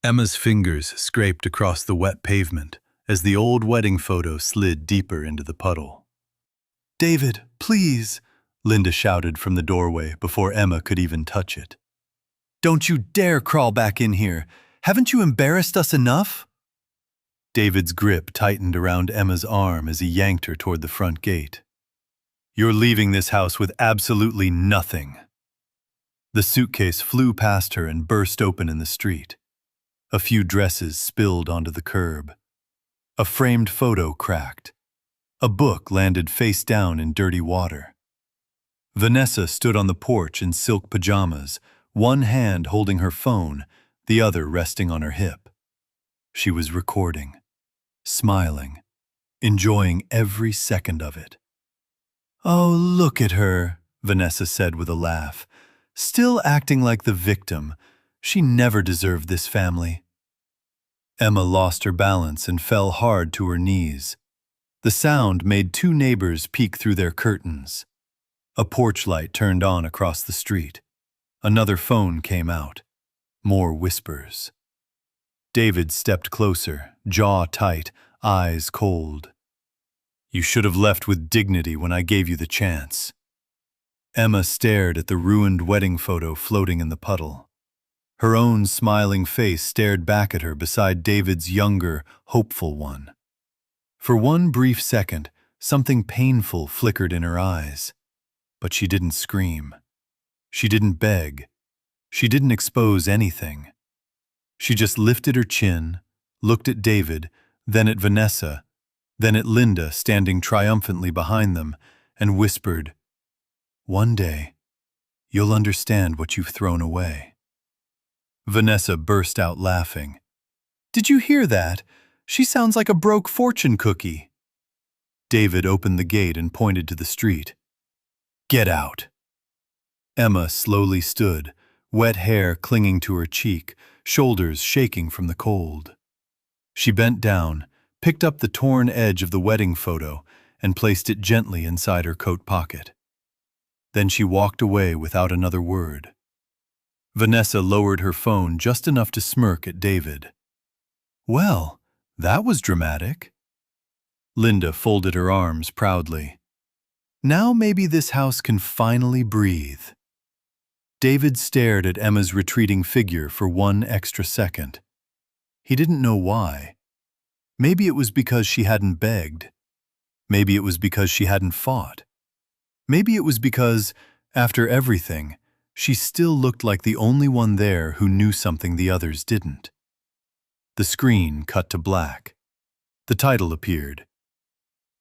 Emma's fingers scraped across the wet pavement as the old wedding photo slid deeper into the puddle. "David, please," Linda shouted from the doorway before Emma could even touch it. "Don't you dare crawl back in here! Haven't you embarrassed us enough?" David's grip tightened around Emma's arm as he yanked her toward the front gate. "You're leaving this house with absolutely nothing." The suitcase flew past her and burst open in the street. A few dresses spilled onto the curb. A framed photo cracked. A book landed face down in dirty water. Vanessa stood on the porch in silk pajamas, one hand holding her phone, the other resting on her hip. She was recording, smiling, enjoying every second of it. "Oh, look at her," Vanessa said with a laugh. "Still acting like the victim. She never deserved this family." Emma lost her balance and fell hard to her knees. The sound made two neighbors peek through their curtains. A porch light turned on across the street. Another phone came out. More whispers. David stepped closer, jaw tight, eyes cold. "You should have left with dignity when I gave you the chance." Emma stared at the ruined wedding photo floating in the puddle. Her own smiling face stared back at her beside David's younger, hopeful one. For one brief second, something painful flickered in her eyes. But she didn't scream. She didn't beg. She didn't expose anything. She just lifted her chin, looked at David, then at Vanessa, then at Linda standing triumphantly behind them, and whispered, "One day, you'll understand what you've thrown away." Vanessa burst out laughing. "Did you hear that? She sounds like a broke fortune cookie." David opened the gate and pointed to the street. "Get out." Emma slowly stood, wet hair clinging to her cheek, shoulders shaking from the cold. She bent down, picked up the torn edge of the wedding photo, and placed it gently inside her coat pocket. Then she walked away without another word. Vanessa lowered her phone just enough to smirk at David. "Well, that was dramatic." Linda folded her arms proudly. "Now maybe this house can finally breathe." David stared at Emma's retreating figure for one extra second. He didn't know why. Maybe it was because she hadn't begged. Maybe it was because she hadn't fought. Maybe it was because, after everything, she still looked like the only one there who knew something the others didn't. The screen cut to black. The title appeared.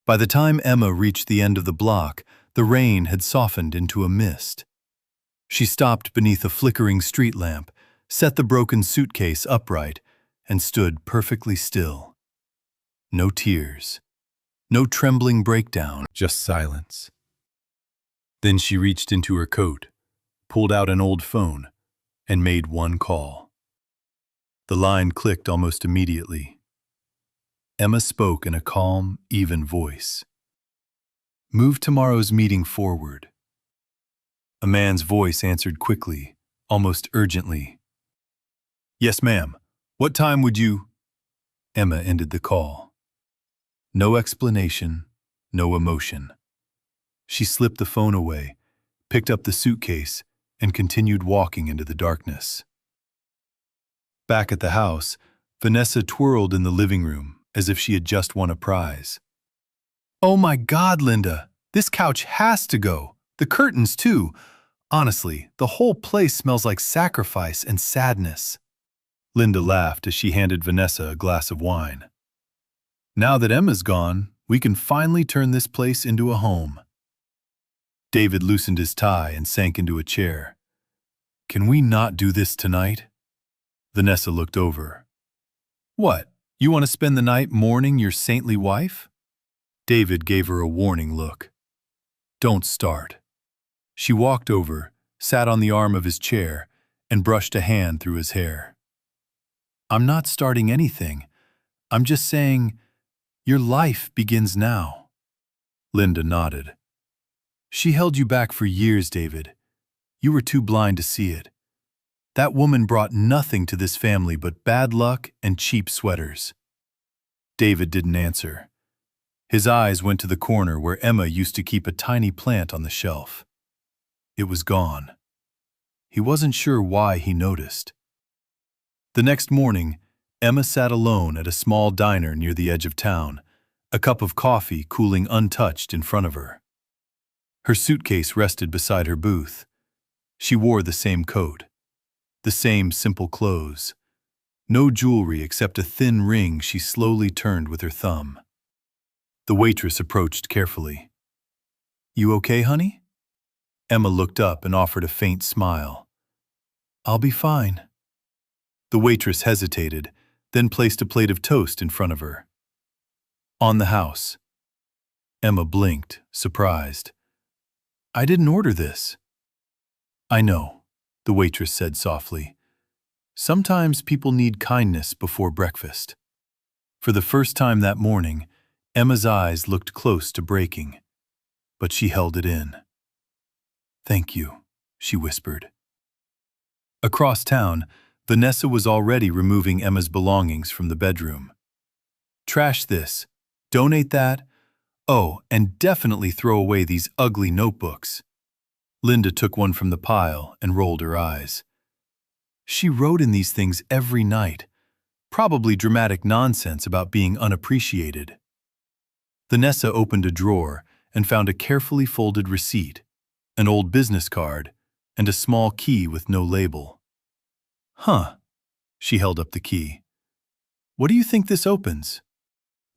By the time Emma reached the end of the block, the rain had softened into a mist. She stopped beneath a flickering street lamp, set the broken suitcase upright, and stood perfectly still. No tears. No trembling breakdown, just silence. Then she reached into her coat, pulled out an old phone, and made one call. The line clicked almost immediately. Emma spoke in a calm, even voice. "Move tomorrow's meeting forward." A man's voice answered quickly, almost urgently. "Yes, ma'am. What time would you—" Emma ended the call. No explanation, no emotion. She slipped the phone away, picked up the suitcase, and continued walking into the darkness. Back at the house, Vanessa twirled in the living room as if she had just won a prize. "Oh my God, Linda! This couch has to go! The curtains, too! Honestly, the whole place smells like sacrifice and sadness." Linda laughed as she handed Vanessa a glass of wine. "Now that Emma's gone, we can finally turn this place into a home." David loosened his tie and sank into a chair. "Can we not do this tonight?" Vanessa looked over. "What, you want to spend the night mourning your saintly wife?" David gave her a warning look. "Don't start." She walked over, sat on the arm of his chair, and brushed a hand through his hair. "I'm not starting anything. I'm just saying, your life begins now." Linda nodded. "She held you back for years, David. You were too blind to see it. That woman brought nothing to this family but bad luck and cheap sweaters. David didn't answer. His eyes went to the corner where Emma used to keep a tiny plant on the shelf. It was gone. He wasn't sure why he noticed. The next morning, Emma sat alone at a small diner near the edge of town, a cup of coffee cooling untouched in front of her. Her suitcase rested beside her booth. She wore the same coat, the same simple clothes, no jewelry except a thin ring she slowly turned with her thumb. The waitress approached carefully. "You okay, honey?" Emma looked up and offered a faint smile. "I'll be fine." The waitress hesitated, then placed a plate of toast in front of her. "On the house." Emma blinked, surprised. "I didn't order this." "I know," the waitress said softly. "Sometimes people need kindness before breakfast." For the first time that morning, Emma's eyes looked close to breaking, but she held it in. "Thank you," she whispered. Across town, Vanessa was already removing Emma's belongings from the bedroom. "Trash this. Donate that. Oh, and definitely throw away these ugly notebooks." Linda took one from the pile and rolled her eyes. She wrote in these things every night, probably dramatic nonsense about being unappreciated. Vanessa opened a drawer and found a carefully folded receipt, an old business card, and a small key with no label. "Huh." She held up the key. "What do you think this opens?"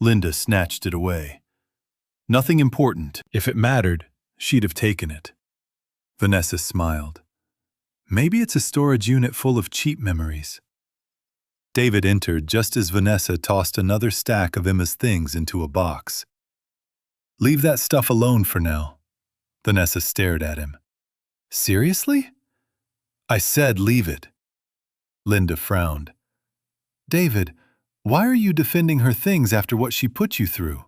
Linda snatched it away. "Nothing important. If it mattered, she'd have taken it." Vanessa smiled. "Maybe it's a storage unit full of cheap memories." David entered just as Vanessa tossed another stack of Emma's things into a box. "Leave that stuff alone for now." Vanessa stared at him. "Seriously?" "I said leave it." Linda frowned. "David, why are you defending her things after what she put you through?"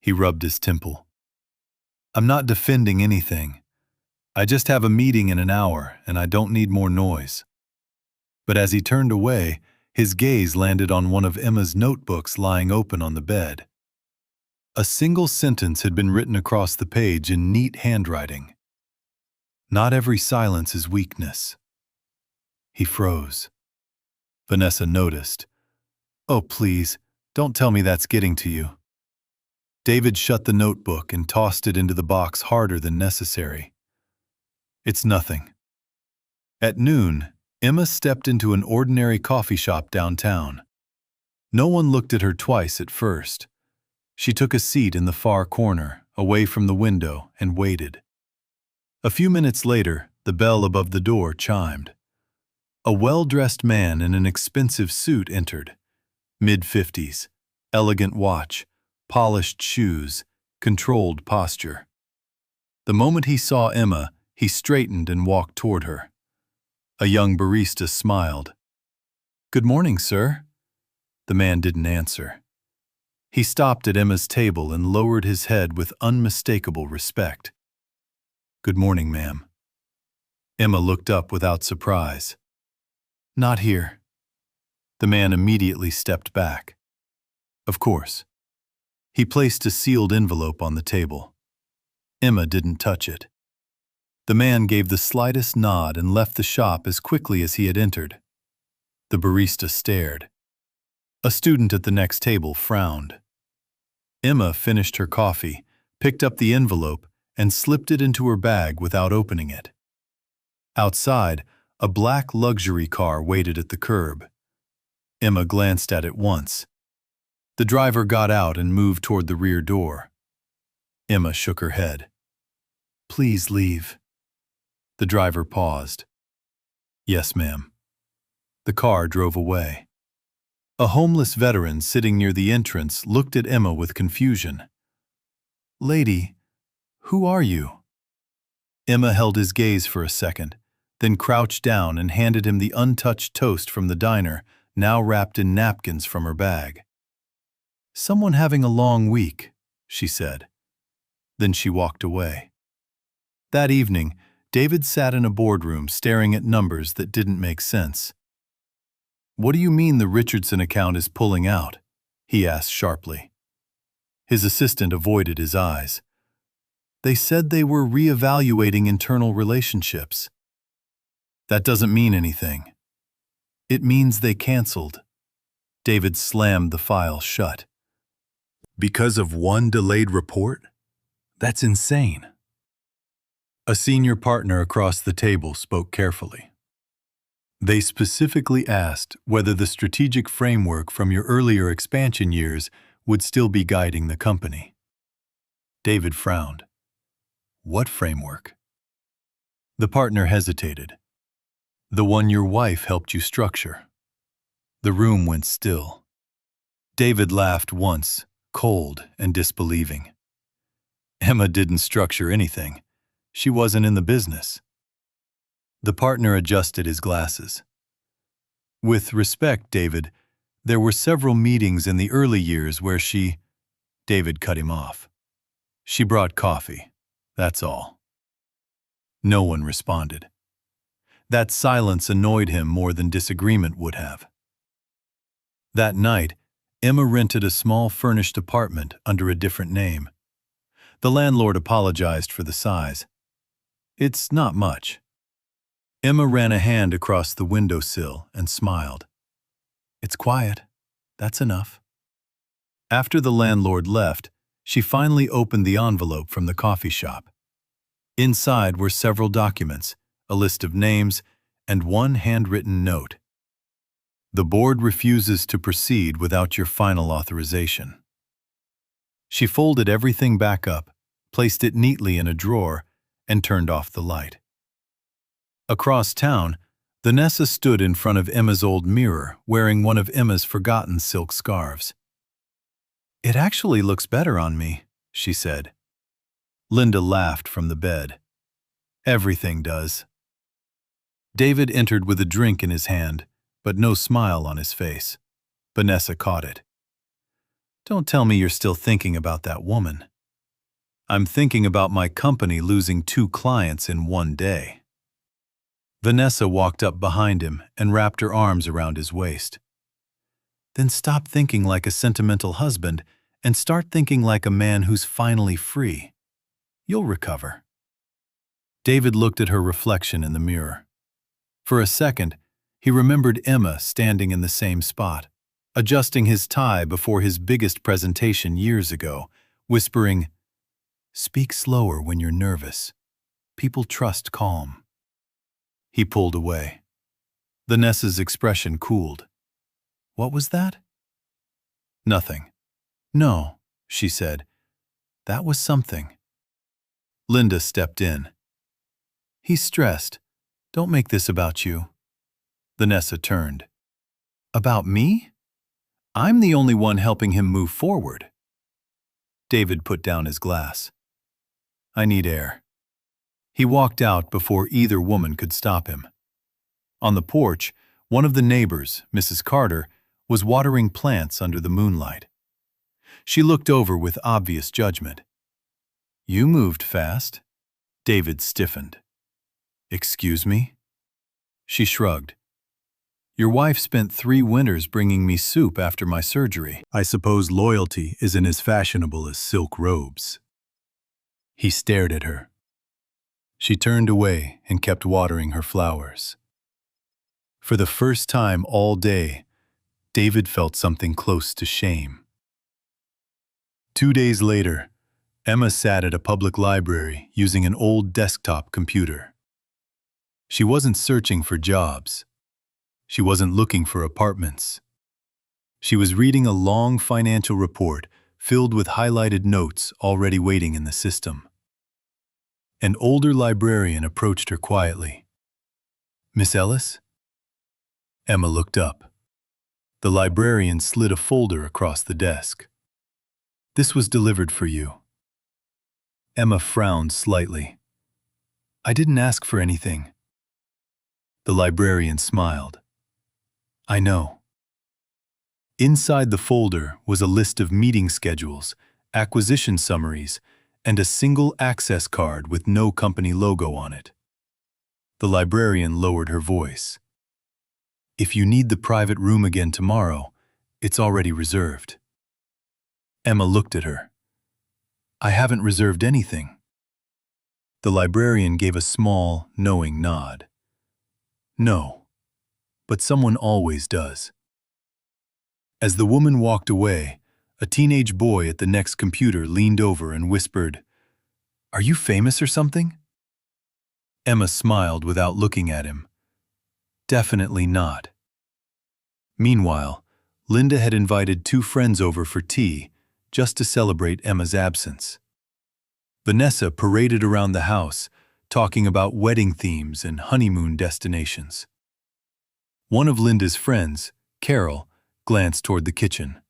He rubbed his temple. "I'm not defending anything. I just have a meeting in an hour, and I don't need more noise." But as he turned away, his gaze landed on one of Emma's notebooks lying open on the bed. A single sentence had been written across the page in neat handwriting. "Not every silence is weakness." He froze. Vanessa noticed. "Oh, please, don't tell me that's getting to you." David shut the notebook and tossed it into the box harder than necessary. "It's nothing." At noon, Emma stepped into an ordinary coffee shop downtown. No one looked at her twice at first. She took a seat in the far corner, away from the window, and waited. A few minutes later, the bell above the door chimed. A well-dressed man in an expensive suit entered. Mid-50s, elegant watch, polished shoes, controlled posture. The moment he saw Emma, he straightened and walked toward her. A young barista smiled. "Good morning, sir." The man didn't answer. He stopped at Emma's table and lowered his head with unmistakable respect. "Good morning, ma'am." Emma looked up without surprise. "Not here." The man immediately stepped back. "Of course." He placed a sealed envelope on the table. Emma didn't touch it. The man gave the slightest nod and left the shop as quickly as he had entered. The barista stared. A student at the next table frowned. Emma finished her coffee, picked up the envelope, and slipped it into her bag without opening it. Outside, a black luxury car waited at the curb. Emma glanced at it once. The driver got out and moved toward the rear door. Emma shook her head. "Please leave." The driver paused. "Yes, ma'am." The car drove away. A homeless veteran sitting near the entrance looked at Emma with confusion. "Lady, who are you?" Emma held his gaze for a second, then crouched down and handed him the untouched toast from the diner, now wrapped in napkins from her bag. "Someone having a long week," she said. Then she walked away. That evening, David sat in a boardroom staring at numbers that didn't make sense. "What do you mean the Richardson account is pulling out?" he asked sharply. His assistant avoided his eyes. "They said they were reevaluating internal relationships." "That doesn't mean anything." "It means they canceled." David slammed the file shut. "Because of one delayed report? That's insane." A senior partner across the table spoke carefully. "They specifically asked whether the strategic framework from your earlier expansion years would still be guiding the company." David frowned. "What framework?" The partner hesitated. "The one your wife helped you structure." The room went still. David laughed once, cold and disbelieving. "Emma didn't structure anything. She wasn't in the business." The partner adjusted his glasses. "With respect, David, there were several meetings in the early years where she—" David cut him off. "She brought coffee. That's all." No one responded. That silence annoyed him more than disagreement would have. That night, Emma rented a small furnished apartment under a different name. The landlord apologized for the size. "It's not much." Emma ran a hand across the windowsill and smiled. "It's quiet. That's enough." After the landlord left, she finally opened the envelope from the coffee shop. Inside were several documents, a list of names, and one handwritten note. "The board refuses to proceed without your final authorization." She folded everything back up, placed it neatly in a drawer, and turned off the light. Across town, Vanessa stood in front of Emma's old mirror, wearing one of Emma's forgotten silk scarves. "It actually looks better on me," she said. Linda laughed from the bed. "Everything does." David entered with a drink in his hand, but no smile on his face. Vanessa caught it. "Don't tell me you're still thinking about that woman." "I'm thinking about my company losing 2 clients in one day." Vanessa walked up behind him and wrapped her arms around his waist. "Then stop thinking like a sentimental husband and start thinking like a man who's finally free. You'll recover." David looked at her reflection in the mirror. For a second, he remembered Emma standing in the same spot, adjusting his tie before his biggest presentation years ago, whispering, "Speak slower when you're nervous. People trust calm." He pulled away. Vanessa's expression cooled. "What was that?" "Nothing." "No," she said. "That was something." Linda stepped in. "He's stressed. Don't make this about you." Vanessa turned. "About me? I'm the only one helping him move forward." David put down his glass. "I need air." He walked out before either woman could stop him. On the porch, one of the neighbors, Mrs. Carter, was watering plants under the moonlight. She looked over with obvious judgment. "You moved fast." David stiffened. "Excuse me?" She shrugged. "Your wife spent 3 winters bringing me soup after my surgery. I suppose loyalty isn't as fashionable as silk robes." He stared at her. She turned away and kept watering her flowers. For the first time all day, David felt something close to shame. 2 days later, Emma sat at a public library using an old desktop computer. She wasn't searching for jobs. She wasn't looking for apartments. She was reading a long financial report filled with highlighted notes already waiting in the system. An older librarian approached her quietly. "Miss Ellis?" Emma looked up. The librarian slid a folder across the desk. "This was delivered for you." Emma frowned slightly. "I didn't ask for anything." The librarian smiled. "I know." Inside the folder was a list of meeting schedules, acquisition summaries, and a single access card with no company logo on it. The librarian lowered her voice. If you need the private room again tomorrow, it's already reserved. Emma looked at her. I haven't reserved anything. The librarian gave a small, knowing nod. No, but someone always does. As the woman walked away, a teenage boy at the next computer leaned over and whispered, Are you famous or something? Emma smiled without looking at him. Definitely not. Meanwhile, Linda had invited 2 friends over for tea, just to celebrate Emma's absence. Vanessa paraded around the house, talking about wedding themes and honeymoon destinations. One of Linda's friends, Carol, glanced toward the kitchen.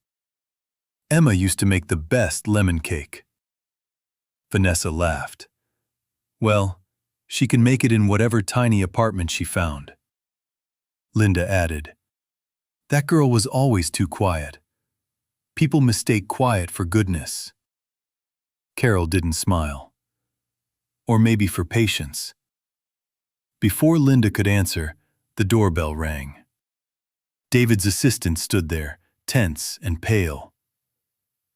Emma used to make the best lemon cake. Vanessa laughed. Well, she can make it in whatever tiny apartment she found. Linda added, That girl was always too quiet. People mistake quiet for goodness. Carol didn't smile. Or maybe for patience. Before Linda could answer, the doorbell rang. David's assistant stood there, tense and pale.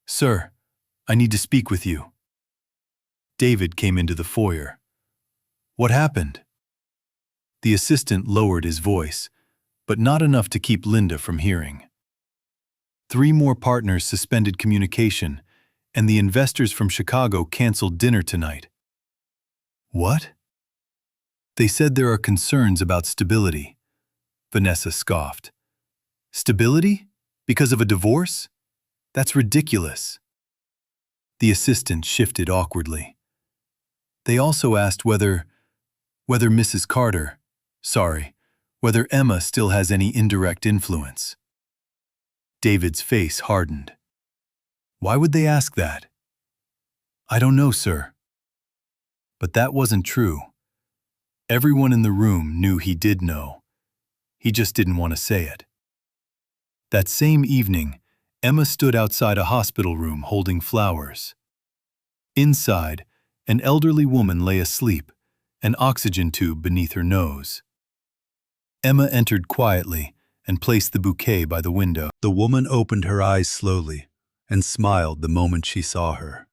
Sir, I need to speak with you. David came into the foyer. What happened? The assistant lowered his voice, but not enough to keep Linda from hearing. 3 more partners suspended communication, and the investors from Chicago canceled dinner tonight. What? They said there are concerns about stability. Vanessa scoffed. Stability? Because of a divorce? That's ridiculous. The assistant shifted awkwardly. They also asked whether Mrs. Carter, whether Emma still has any indirect influence. David's face hardened. Why would they ask that? I don't know, sir. But that wasn't true. Everyone in the room knew he did know. He just didn't want to say it. That same evening, Emma stood outside a hospital room holding flowers. Inside, an elderly woman lay asleep, an oxygen tube beneath her nose. Emma entered quietly and placed the bouquet by the window. The woman opened her eyes slowly and smiled the moment she saw her.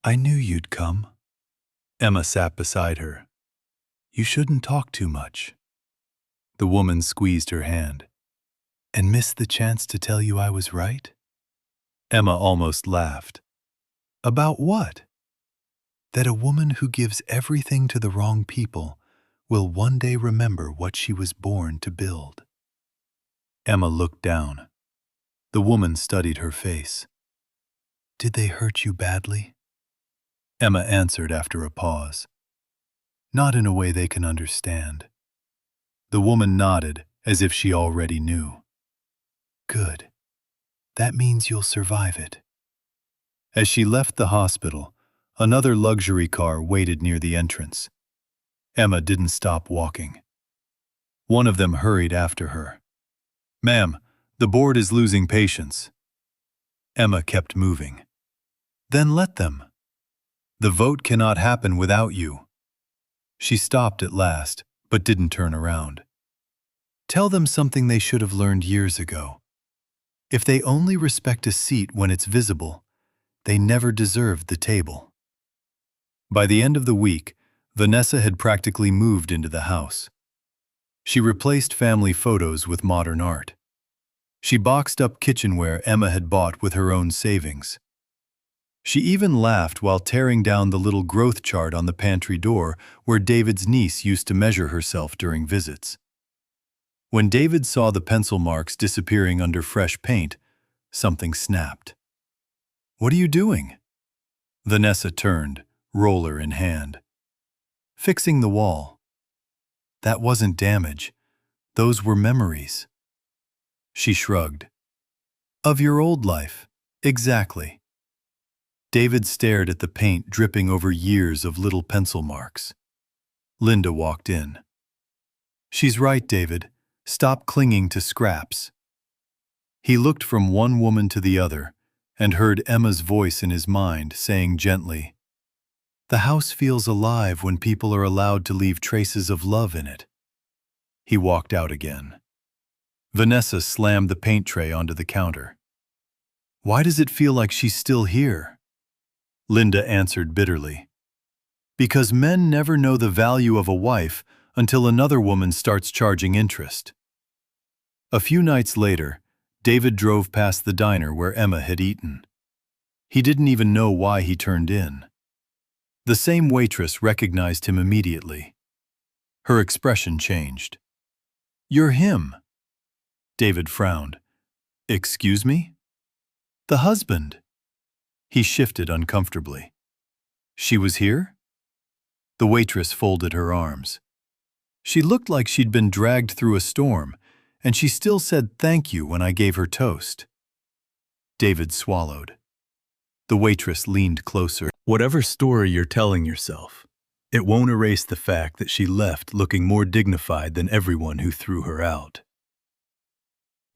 I knew you'd come. Emma sat beside her. You shouldn't talk too much. The woman squeezed her hand. And missed the chance to tell you I was right? Emma almost laughed. About what? That a woman who gives everything to the wrong people will one day remember what she was born to build. Emma looked down. The woman studied her face. Did they hurt you badly? Emma answered after a pause. Not in a way they can understand. The woman nodded as if she already knew. Good. That means you'll survive it. As she left the hospital, another luxury car waited near the entrance. Emma didn't stop walking. One of them hurried after her. Ma'am, the board is losing patience. Emma kept moving. Then let them. The vote cannot happen without you. She stopped at last, but didn't turn around. Tell them something they should have learned years ago. If they only respect a seat when it's visible, they never deserved the table. By the end of the week, Vanessa had practically moved into the house. She replaced family photos with modern art. She boxed up kitchenware Emma had bought with her own savings. She even laughed while tearing down the little growth chart on the pantry door where David's niece used to measure herself during visits. When David saw the pencil marks disappearing under fresh paint, something snapped. What are you doing? Vanessa turned, roller in hand. Fixing the wall. That wasn't damage. Those were memories. She shrugged. Of your old life, exactly. David stared at the paint dripping over years of little pencil marks. Linda walked in. She's right, David. Stop clinging to scraps. He looked from one woman to the other and heard Emma's voice in his mind saying gently, The house feels alive when people are allowed to leave traces of love in it. He walked out again. Vanessa slammed the paint tray onto the counter. Why does it feel like she's still here? Linda answered bitterly. Because men never know the value of a wife until another woman starts charging interest. A few nights later, David drove past the diner where Emma had eaten. He didn't even know why he turned in. The same waitress recognized him immediately. Her expression changed. "You're him." David frowned. "Excuse me?" "The husband." He shifted uncomfortably. "She was here?" The waitress folded her arms. "She looked like she'd been dragged through a storm, and she still said thank you when I gave her toast." David swallowed. The waitress leaned closer. "Whatever story you're telling yourself, it won't erase the fact that she left looking more dignified than everyone who threw her out."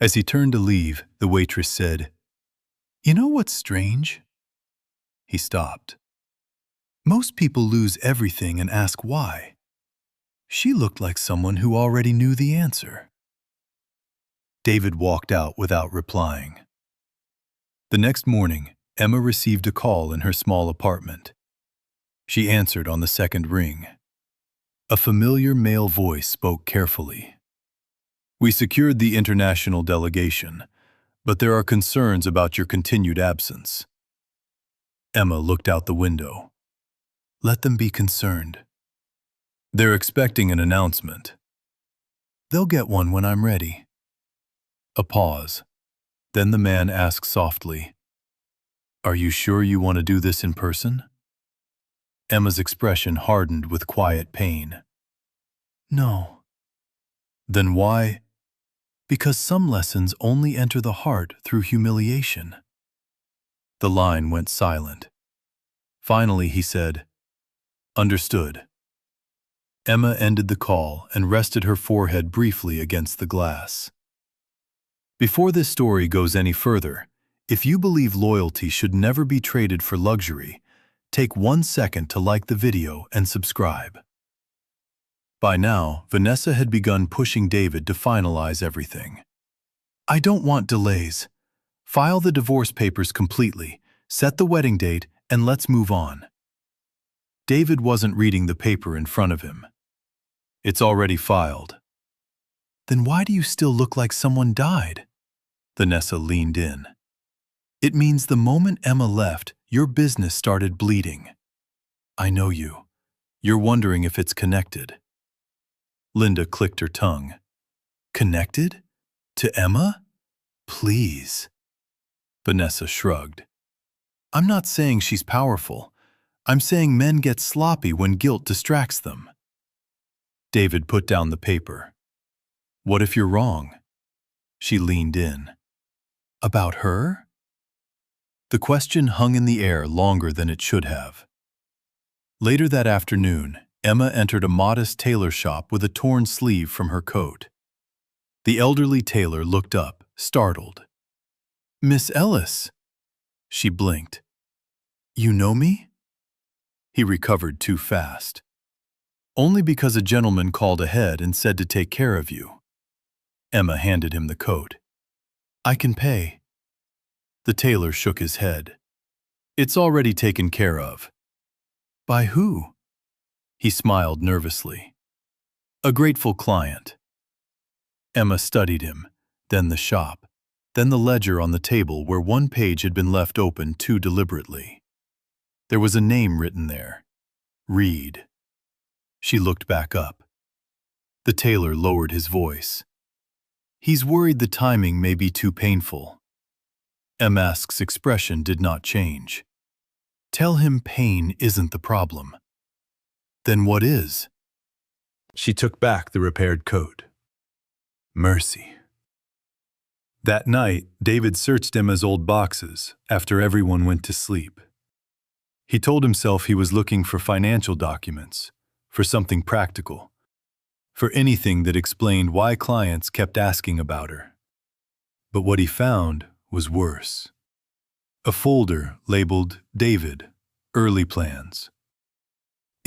As he turned to leave, the waitress said, "You know what's strange?" He stopped. "Most people lose everything and ask why. She looked like someone who already knew the answer." David walked out without replying. The next morning, Emma received a call in her small apartment. She answered on the second ring. A familiar male voice spoke carefully. "We secured the international delegation, but there are concerns about your continued absence." Emma looked out the window. "Let them be concerned. They're expecting an announcement. They'll get one when I'm ready." A pause. Then the man asked softly, "Are you sure you want to do this in person?" Emma's expression hardened with quiet pain. "No." "Then why?" "Because some lessons only enter the heart through humiliation." The line went silent. Finally he said, "Understood." Emma ended the call and rested her forehead briefly against the glass. Before this story goes any further, if you believe loyalty should never be traded for luxury, take 1 second to like the video and subscribe. By now, Vanessa had begun pushing David to finalize everything. "I don't want delays. File the divorce papers completely, set the wedding date, and let's move on." David wasn't reading the paper in front of him. "It's already filed." "Then why do you still look like someone died?" Vanessa leaned in. "It means the moment Emma left, your business started bleeding. I know you. You're wondering if it's connected." Linda clicked her tongue. "Connected? To Emma? Please." Vanessa shrugged. "I'm not saying she's powerful. I'm saying men get sloppy when guilt distracts them." David put down the paper. "What if you're wrong?" She leaned in. "About her?" The question hung in the air longer than it should have. Later that afternoon, Emma entered a modest tailor shop with a torn sleeve from her coat. The elderly tailor looked up, startled. "Miss Ellis." She blinked. "You know me?" He recovered too fast. "Only because a gentleman called ahead and said to take care of you." Emma handed him the coat. "I can pay." The tailor shook his head. "It's already taken care of." "By who?" He smiled nervously. "A grateful client." Emma studied him, then the shop, then the ledger on the table where one page had been left open too deliberately. There was a name written there. Reed. She looked back up. The tailor lowered his voice. "He's worried the timing may be too painful." Emma's expression did not change. "Tell him pain isn't the problem." "Then what is?" She took back the repaired coat. "Mercy." That night, David searched Emma's old boxes after everyone went to sleep. He told himself he was looking for financial documents, for something practical, for anything that explained why clients kept asking about her. But what he found was worse. A folder labeled David, Early Plans.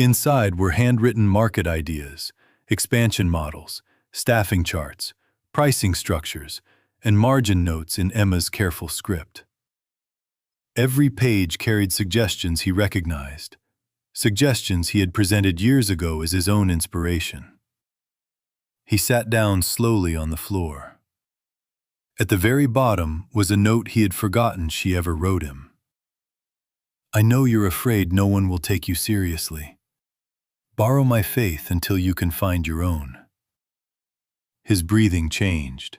Inside were handwritten market ideas, expansion models, staffing charts, pricing structures, and margin notes in Emma's careful script. Every page carried suggestions he recognized, suggestions he had presented years ago as his own inspiration. He sat down slowly on the floor. At the very bottom was a note he had forgotten she ever wrote him. "I know you're afraid no one will take you seriously. Borrow my faith until you can find your own." His breathing changed.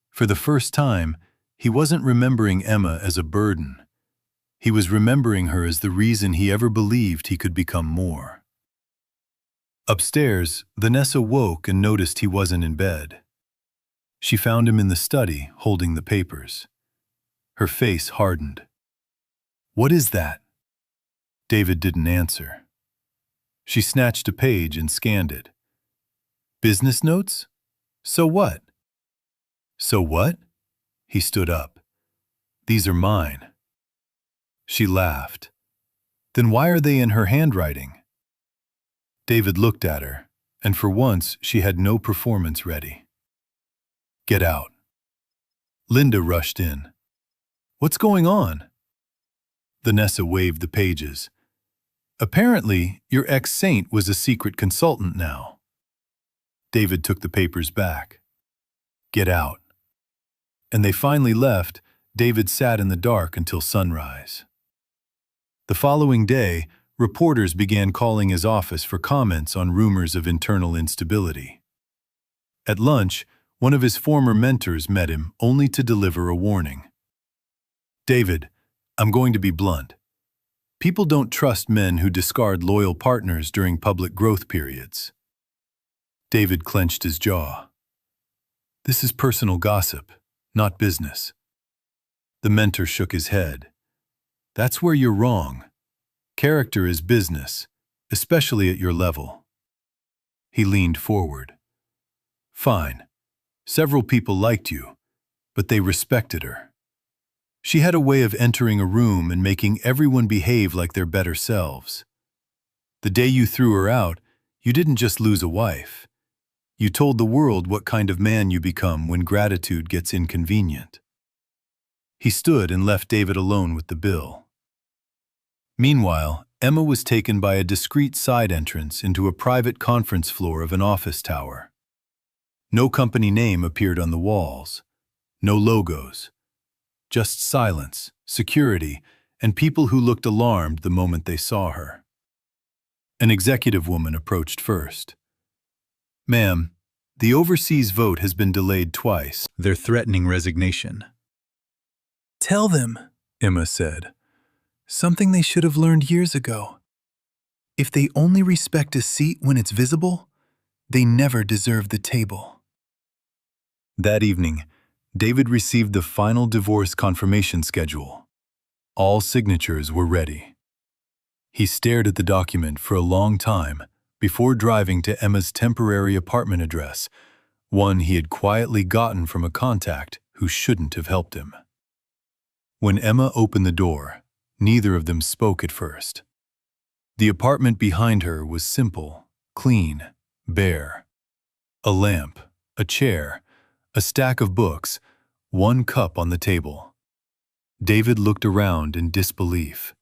For the first time, he wasn't remembering Emma as a burden. He was remembering her as the reason he ever believed he could become more. Upstairs, Vanessa woke and noticed he wasn't in bed. She found him in the study, holding the papers. Her face hardened. "What is that?" David didn't answer. She snatched a page and scanned it. "Business notes? So what?" "So what?" He stood up. "These are mine." She laughed. "Then why are they in her handwriting?" David looked at her, and for once she had no performance ready. "Get out." Linda rushed in. "What's going on?" Vanessa waved the pages. "Apparently, your ex-saint was a secret consultant now." David took the papers back. "Get out." And they finally left. David sat in the dark until sunrise. The following day, reporters began calling his office for comments on rumors of internal instability. At lunch, one of his former mentors met him only to deliver a warning. "David, I'm going to be blunt. People don't trust men who discard loyal partners during public growth periods." David clenched his jaw. "This is personal gossip, not business." The mentor shook his head. "That's where you're wrong. Character is business, especially at your level." He leaned forward. "Fine. Several people liked you, but they respected her. She had a way of entering a room and making everyone behave like their better selves. The day you threw her out, you didn't just lose a wife. You told the world what kind of man you become when gratitude gets inconvenient." He stood and left David alone with the bill. Meanwhile, Emma was taken by a discreet side entrance into a private conference floor of an office tower. No company name appeared on the walls. No logos. Just silence, security, and people who looked alarmed the moment they saw her. An executive woman approached first. "Ma'am, the overseas vote has been delayed twice. They're threatening resignation." "Tell them," Emma said, "something they should have learned years ago. If they only respect a seat when it's visible, they never deserve the table." That evening, David received the final divorce confirmation schedule. All signatures were ready. He stared at the document for a long time before driving to Emma's temporary apartment address, one he had quietly gotten from a contact who shouldn't have helped him. When Emma opened the door, neither of them spoke at first. The apartment behind her was simple, clean, bare. A lamp, a chair, a stack of books, one cup on the table. David looked around in disbelief.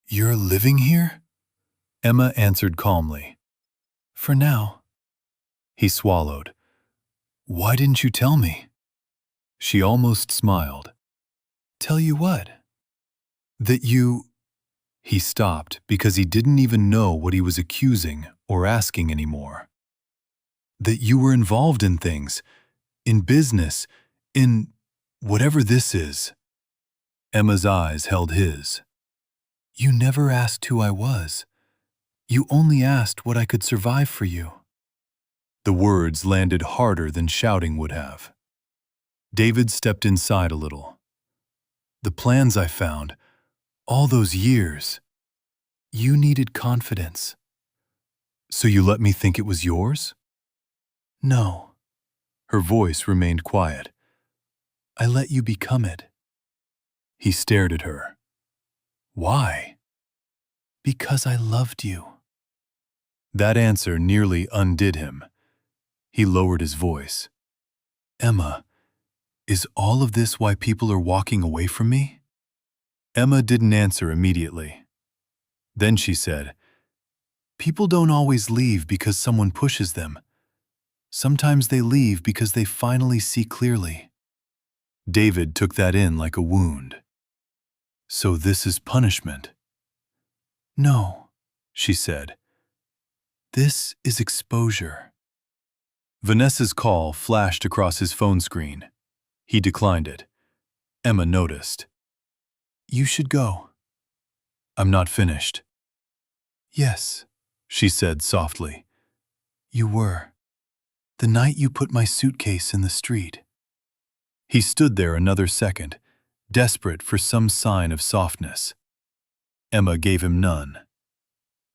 "You're living here?" Emma answered calmly. "For now." He swallowed. "Why didn't you tell me?" She almost smiled. "Tell you what?" "That you—" He stopped because he didn't even know what he was accusing or asking anymore. "That you were involved in things, in business, in whatever this is." Emma's eyes held his. "You never asked who I was. You only asked what I could survive for you." The words landed harder than shouting would have. David stepped inside a little. "The plans I found, all those years. You needed confidence." "So you let me think it was yours?" "No." Her voice remained quiet. "I let you become it." He stared at her. "Why?" "Because I loved you." That answer nearly undid him. He lowered his voice. Emma, is all of this why people are walking away from me? Emma didn't answer immediately. Then she said, people don't always leave because someone pushes them. Sometimes they leave because they finally see clearly. David took that in like a wound. So this is punishment? No, she said. This is exposure. Vanessa's call flashed across his phone screen. He declined it. Emma noticed. You should go. I'm not finished. Yes, she said softly. You were. The night you put my suitcase in the street. He stood there another second, desperate for some sign of softness. Emma gave him none.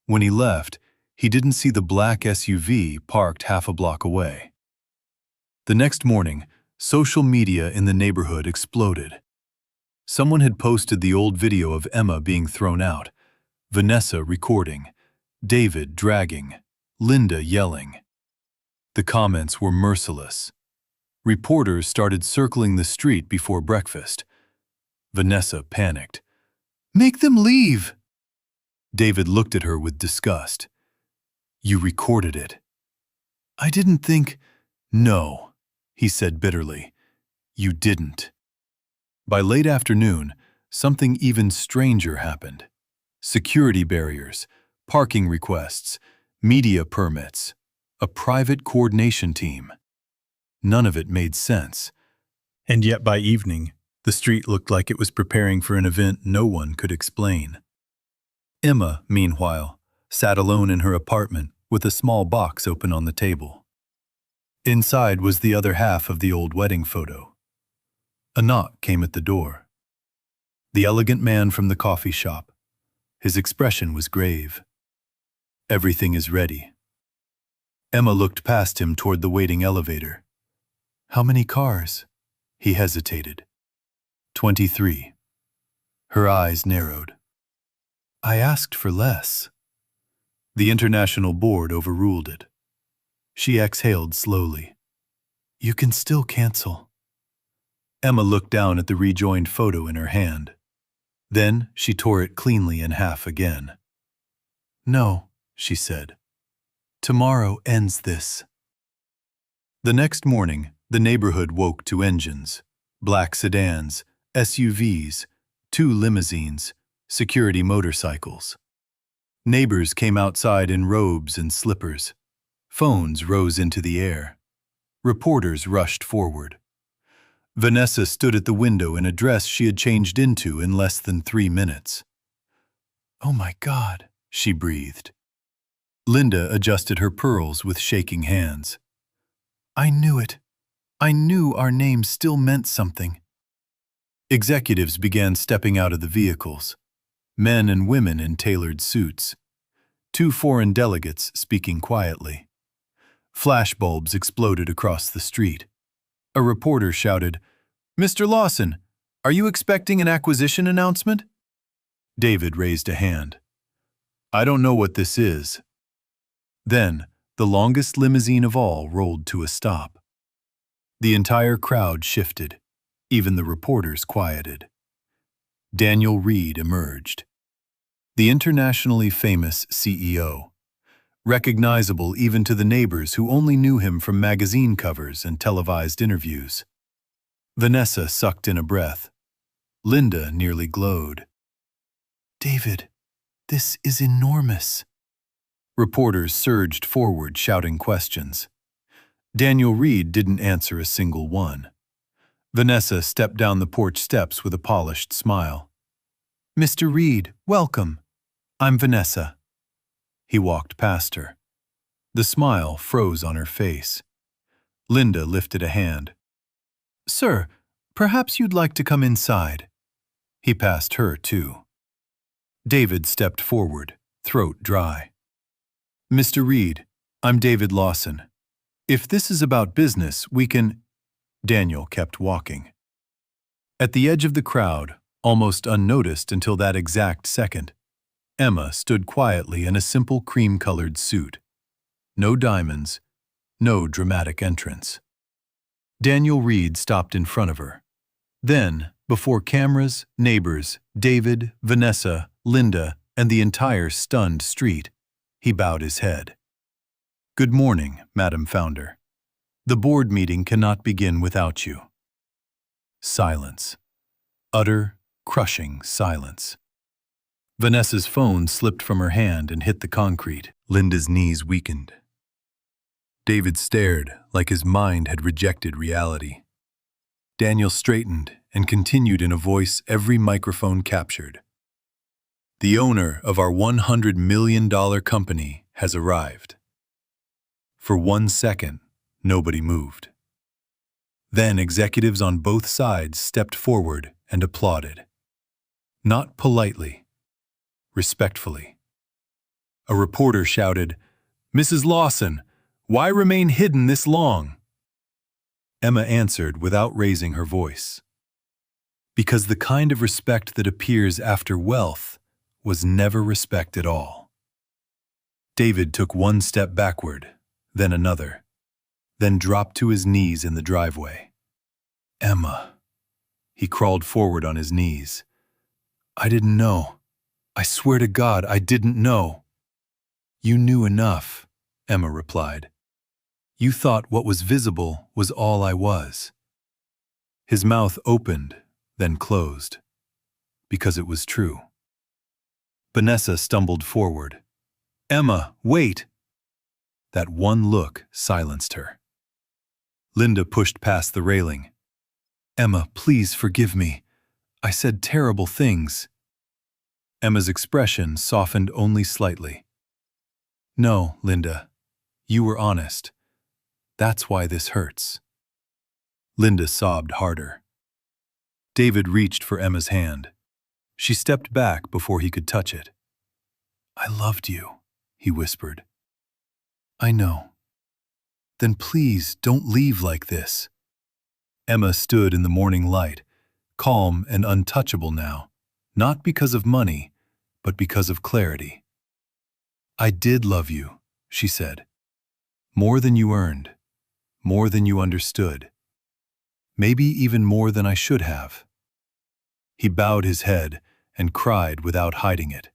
When he left, he didn't see the black SUV parked half a block away. The next morning, social media in the neighborhood exploded. Someone had posted the old video of Emma being thrown out, Vanessa recording, David dragging, Linda yelling. The comments were merciless. Reporters started circling the street before breakfast. Vanessa panicked. Make them leave! David looked at her with disgust. You recorded it. I didn't think… No, he said bitterly. You didn't. By late afternoon, something even stranger happened. Security barriers, parking requests, media permits, a private coordination team. None of it made sense. And yet by evening, the street looked like it was preparing for an event no one could explain. Emma, meanwhile, sat alone in her apartment with a small box open on the table. Inside was the other half of the old wedding photo. A knock came at the door. The elegant man from the coffee shop. His expression was grave. Everything is ready. Emma looked past him toward the waiting elevator. How many cars? He hesitated. 23. Her eyes narrowed. I asked for less. The international board overruled it. She exhaled slowly. You can still cancel. Emma looked down at the rejoined photo in her hand. Then she tore it cleanly in half again. No, she said. Tomorrow ends this. The next morning, the neighborhood woke to engines. Black sedans, SUVs, 2 limousines, security motorcycles. Neighbors came outside in robes and slippers. Phones rose into the air. Reporters rushed forward. Vanessa stood at the window in a dress she had changed into in less than 3 minutes. Oh my God, she breathed. Linda adjusted her pearls with shaking hands. I knew it. I knew our names still meant something. Executives began stepping out of the vehicles. Men and women in tailored suits. 2 foreign delegates speaking quietly. Flashbulbs exploded across the street. A reporter shouted, Mr. Lawson, are you expecting an acquisition announcement? David raised a hand. I don't know what this is. Then, the longest limousine of all rolled to a stop. The entire crowd shifted. Even the reporters quieted. Daniel Reed emerged. The internationally famous CEO. Recognizable even to the neighbors who only knew him from magazine covers and televised interviews. Vanessa sucked in a breath. Linda nearly glowed. David, this is enormous. Reporters surged forward shouting questions. Daniel Reed didn't answer a single one. Vanessa stepped down the porch steps with a polished smile. Mr. Reed, welcome. I'm Vanessa. He walked past her. The smile froze on her face. Linda lifted a hand. Sir, perhaps you'd like to come inside. He passed her, too. David stepped forward, throat dry. Mr. Reed, I'm David Lawson. If this is about business, we can… Daniel kept walking. At the edge of the crowd, almost unnoticed until that exact second, Emma stood quietly in a simple cream-colored suit. No diamonds, no dramatic entrance. Daniel Reed stopped in front of her. Then, before cameras, neighbors, David, Vanessa, Linda, and the entire stunned street, he bowed his head. "Good morning, Madam Founder. The board meeting cannot begin without you." Silence. Utter, crushing silence. Vanessa's phone slipped from her hand and hit the concrete. Linda's knees weakened. David stared like his mind had rejected reality. Daniel straightened and continued in a voice every microphone captured. "The owner of our $100 million company has arrived." For 1 second, nobody moved. Then executives on both sides stepped forward and applauded. Not politely, respectfully. A reporter shouted, "Mrs. Lawson, why remain hidden this long?" Emma answered without raising her voice. Because the kind of respect that appears after wealth was never respect at all. David took 1 step backward, then another, then dropped to his knees in the driveway. "Emma." He crawled forward on his knees. "I didn't know. I swear to God, I didn't know." "You knew enough," Emma replied. "You thought what was visible was all I was." His mouth opened, then closed, because it was true. Vanessa stumbled forward. "Emma, wait!" That one look silenced her. Linda pushed past the railing. "Emma, please forgive me. I said terrible things." Emma's expression softened only slightly. "No, Linda, you were honest. That's why this hurts." Linda sobbed harder. David reached for Emma's hand. She stepped back before he could touch it. "I loved you," he whispered. "I know." "Then please don't leave like this." Emma stood in the morning light, calm and untouchable now, not because of money, but because of clarity. "I did love you," she said. "More than you earned, more than you understood, maybe even more than I should have." He bowed his head and cried without hiding it.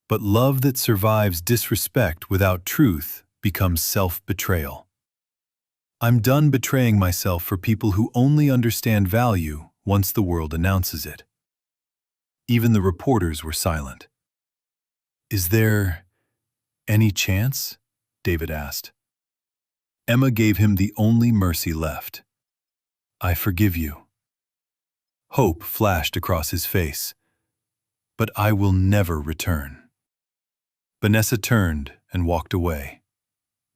But love that survives disrespect without truth becomes self-betrayal. "I'm done betraying myself for people who only understand value once the world announces it." Even the reporters were silent. "Is there any chance?" David asked. Emma gave him the only mercy left. "I forgive you." Hope flashed across his face. "But I will never return." Vanessa turned and walked away.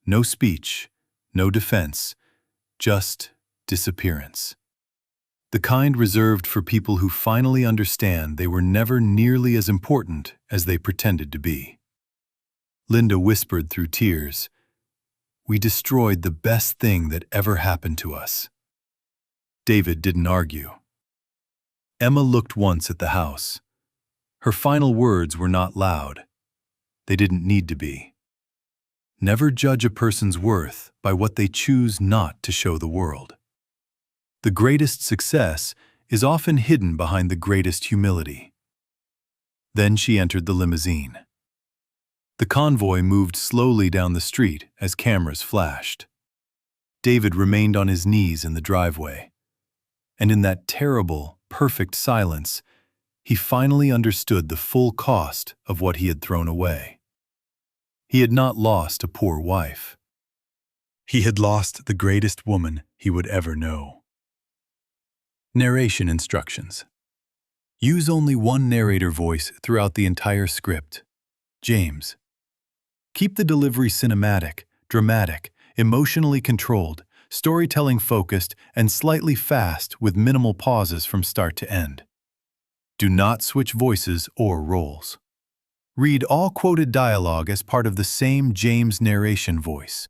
No speech, no defense, just disappearance. The kind reserved for people who finally understand they were never nearly as important as they pretended to be. Linda whispered through tears, "We destroyed the best thing that ever happened to us." David didn't argue. Emma looked once at the house. Her final words were not loud. They didn't need to be. Never judge a person's worth by what they choose not to show the world. The greatest success is often hidden behind the greatest humility. Then she entered the limousine. The convoy moved slowly down the street as cameras flashed. David remained on his knees in the driveway. And in that terrible, perfect silence, he finally understood the full cost of what he had thrown away. He had not lost a poor wife. He had lost the greatest woman he would ever know. Narration instructions. Use only one narrator voice throughout the entire script. James. Keep the delivery cinematic, dramatic, emotionally controlled, storytelling focused, and slightly fast with minimal pauses from start to end. Do not switch voices or roles. Read all quoted dialogue as part of the same James narration voice.